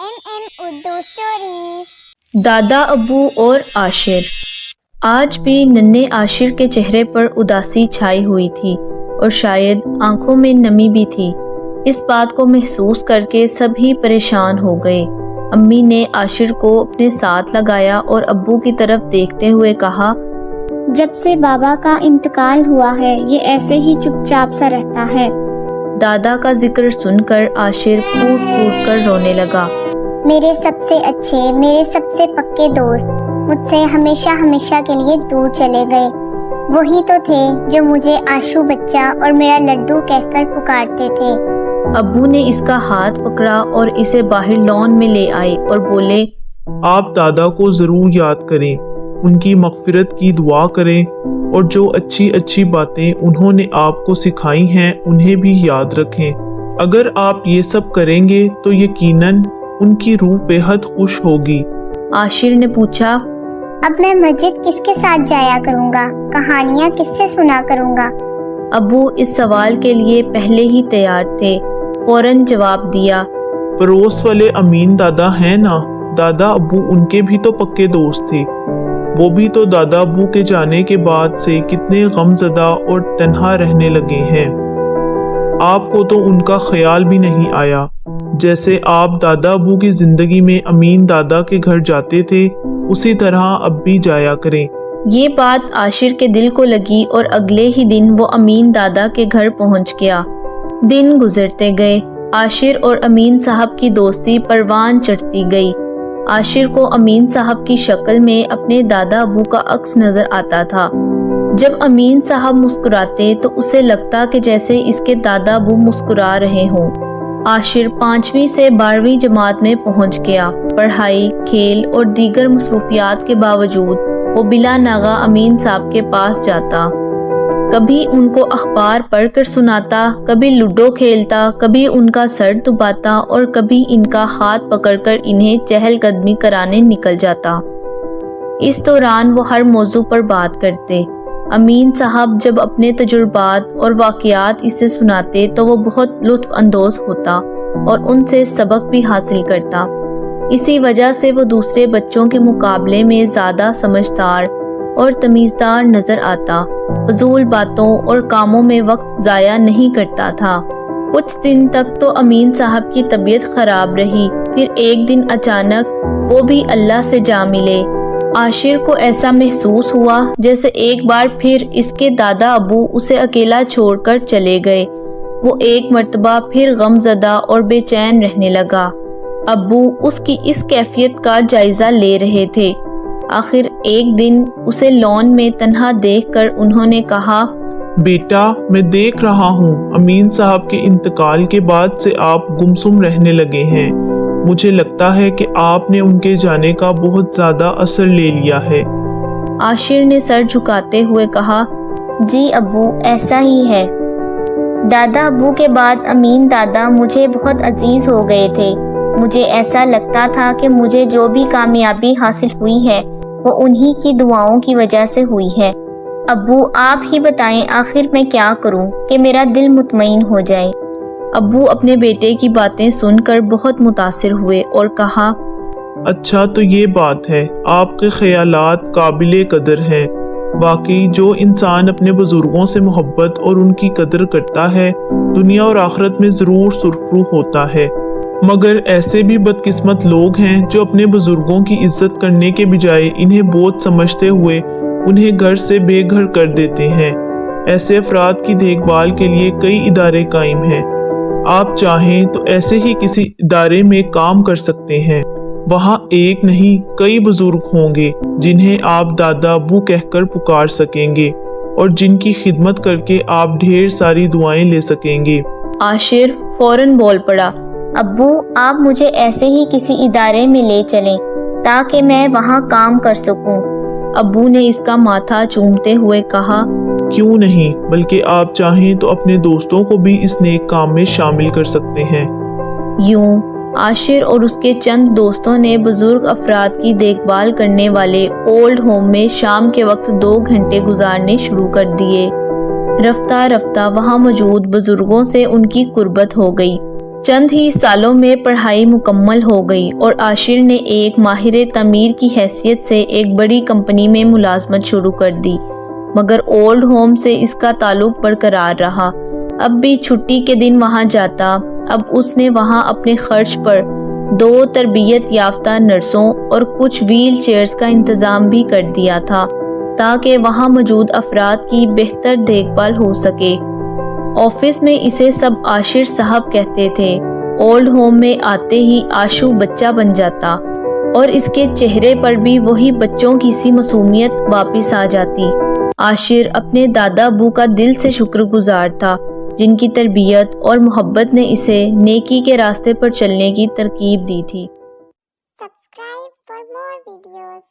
Urdu stories. दादा अब्बू और आशिर। आज भी नन्हे आशिर के चेहरे पर उदासी छाई हुई थी और शायद आंखों में नमी भी थी। इस बात को महसूस करके सभी परेशान हो गए। अम्मी ने आशिर को अपने साथ लगाया और अब्बू की तरफ देखते हुए कहा, जब से बाबा का इंतकाल हुआ है ये ऐसे ही चुपचाप सा रहता है। दादा का जिक्र सुनकर आशिर फूट फूट कर रोने लगा। मेरे सबसे अच्छे, मेरे सबसे पक्के दोस्त मुझसे हमेशा हमेशा के लिए दूर चले गए। वही तो थे जो मुझे आशू बच्चा और मेरा लड्डू कहकर पुकारते थे। अब्बू ने इसका हाथ पकड़ा और इसे बाहर लॉन में ले आए और बोले, आप दादा को जरूर याद करें, उनकी मगफिरत की दुआ करें और जो अच्छी अच्छी बातें उन्होंने आपको सिखाई हैं उन्हें भी याद रखें। अगर आप ये सब करेंगे तो यकीनन उनकी रूह बेहद खुश होगी। आशिर ने पूछा, अब मैं मस्जिद किसके साथ जाया करूँगा, कहानियाँ किससे सुना करूँगा? अब्बू इस सवाल के लिए पहले ही तैयार थे। फौरन जवाब दिया, पड़ोस वाले अमीन दादा हैं ना, दादा अब्बू उनके भी तो पक्के दोस्त थे। वो भी तो दादा अब्बू के जाने के बाद से कितने गमज़दा और तन्हा रहने लगे हैं। आपको तो उनका ख्याल भी नहीं आया। जैसे आप दादा अब्बू की जिंदगी में अमीन दादा के घर जाते थे उसी तरह अब भी जाया करें। ये बात आशिर के दिल को लगी और अगले ही दिन वो अमीन दादा के घर पहुंच गया। दिन गुजरते गए। आशिर और अमीन साहब की दोस्ती परवान चढ़ती गई। आशिर को अमीन साहब की शक्ल में अपने दादा अब्बू का अक्स नजर आता था। जब अमीन साहब मुस्कुराते तो उसे लगता कि जैसे इसके दादा अब्बू मुस्कुरा रहे हों। आशिर 5वीं से 12वीं जमात में पहुंच गया। पढ़ाई, खेल और दीगर मसरूफियात के बावजूद वो बिला नागा अमीन साहब के पास जाता। कभी उनको अखबार पढ़कर सुनाता, कभी लूडो खेलता, कभी उनका सर दुबाता और कभी इनका हाथ पकड़कर इन्हें चहलकदमी कराने निकल जाता। इस दौरान वो हर मौजू पर बात करते। अमीन साहब जब अपने तजुर्बात और वाक़यात इसे सुनाते तो वो बहुत लुत्फ़ अंदोज़ होता और उनसे सबक भी हासिल करता। इसी वजह से वो दूसरे बच्चों के मुकाबले में ज़्यादा समझदार और तमीज़दार नज़र आता। फजूल बातों और कामों में वक्त ज़ाया नहीं करता था। कुछ दिन तक तो अमीन साहब की तबीयत ख़राब रही। फिर एक दिन अचानक वो भी अल्लाह से जा मिले। आशिर को ऐसा महसूस हुआ जैसे एक बार फिर इसके दादा अब्बू उसे अकेला छोड़कर चले गए। वो एक मर्तबा फिर गमज़दा और बेचैन रहने लगा। अब्बू उसकी इस कैफियत का जायज़ा ले रहे थे। आखिर एक दिन उसे लॉन में तन्हा देखकर उन्होंने कहा, बेटा मैं देख रहा हूँ अमीन साहब के इंतकाल के बाद से आप गुमसुम रहने लगे हैं। मुझे लगता है कि आपने उनके जाने का बहुत ज्यादा असर ले लिया है। आशिर ने सर झुकाते हुए कहा, जी अब्बू ऐसा ही है। दादा अब्बू के बाद अमीन दादा मुझे बहुत अजीज हो गए थे। मुझे ऐसा लगता था कि मुझे जो भी कामयाबी हासिल हुई है वो उन्हीं की दुआओं की वजह से हुई है। अब्बू आप ही बताएं आखिर मैं क्या करूं कि मेरा दिल मुतमईन हो जाए। अब्बू अपने बेटे की बातें सुनकर बहुत मुतासिर हुए और कहा, अच्छा तो ये बात है, आपके ख्यालात काबिले कदर हैं। वाकई जो इंसान अपने बुजुर्गों से मोहब्बत और उनकी कदर करता है दुनिया और आखिरत में ज़रूर सुरखरू होता है। मगर ऐसे भी बदकिस्मत लोग हैं जो अपने बुजुर्गों की इज्जत करने के बजाय इन्हें बोझ समझते हुए उन्हें घर से बेघर कर देते हैं। ऐसे अफराद की देखभाल के लिए कई इदारे कायम हैं। आप चाहें तो ऐसे ही किसी इदारे में काम कर सकते हैं। वहाँ एक नहीं कई बुजुर्ग होंगे जिन्हें आप दादा अब्बू कहकर पुकार सकेंगे और जिनकी खिदमत करके आप ढेर सारी दुआएं ले सकेंगे। आशिर फौरन बोल पड़ा, अब्बू आप मुझे ऐसे ही किसी इदारे में ले चलें ताकि मैं वहाँ काम कर सकूं। अब्बू ने इसका माथा चूमते हुए कहा, क्यों नहीं, बल्कि आप चाहें तो अपने दोस्तों को भी इस नेक काम में शामिल कर सकते हैं। यूं आशिर और उसके चंद दोस्तों ने बुजुर्ग अफराद की देखभाल करने वाले ओल्ड होम में शाम के वक्त 2 घंटे गुजारने शुरू कर दिए। रफ्ता रफ्ता वहाँ मौजूद बुजुर्गों से उनकी कुर्बत हो गई। چند ہی سالوں میں پڑھائی مکمل ہو گئی اور عاشر نے ایک ماہر تعمیر کی حیثیت سے ایک بڑی کمپنی میں ملازمت شروع کر دی، مگر اولڈ ہوم سے اس کا تعلق برقرار رہا۔ اب بھی چھٹی کے دن وہاں جاتا۔ اب اس نے وہاں اپنے خرچ پر 2 تربیت یافتہ نرسوں اور کچھ ویل چیئرز کا انتظام بھی کر دیا تھا تاکہ وہاں موجود افراد کی بہتر دیکھ بھال ہو سکے۔ آفس میں اسے سب عاشر صاحب کہتے تھے۔ اولڈ ہوم میں آتے ہی آشو بچہ بن جاتا اور اس کے چہرے پر بھی وہی بچوں کی سی معصومیت واپس آ جاتی۔ عاشر اپنے دادا ابو کا دل سے شکر گزار تھا جن کی تربیت اور محبت نے اسے نیکی کے راستے پر چلنے کی ترغیب دی تھی۔ Subscribe for more videos.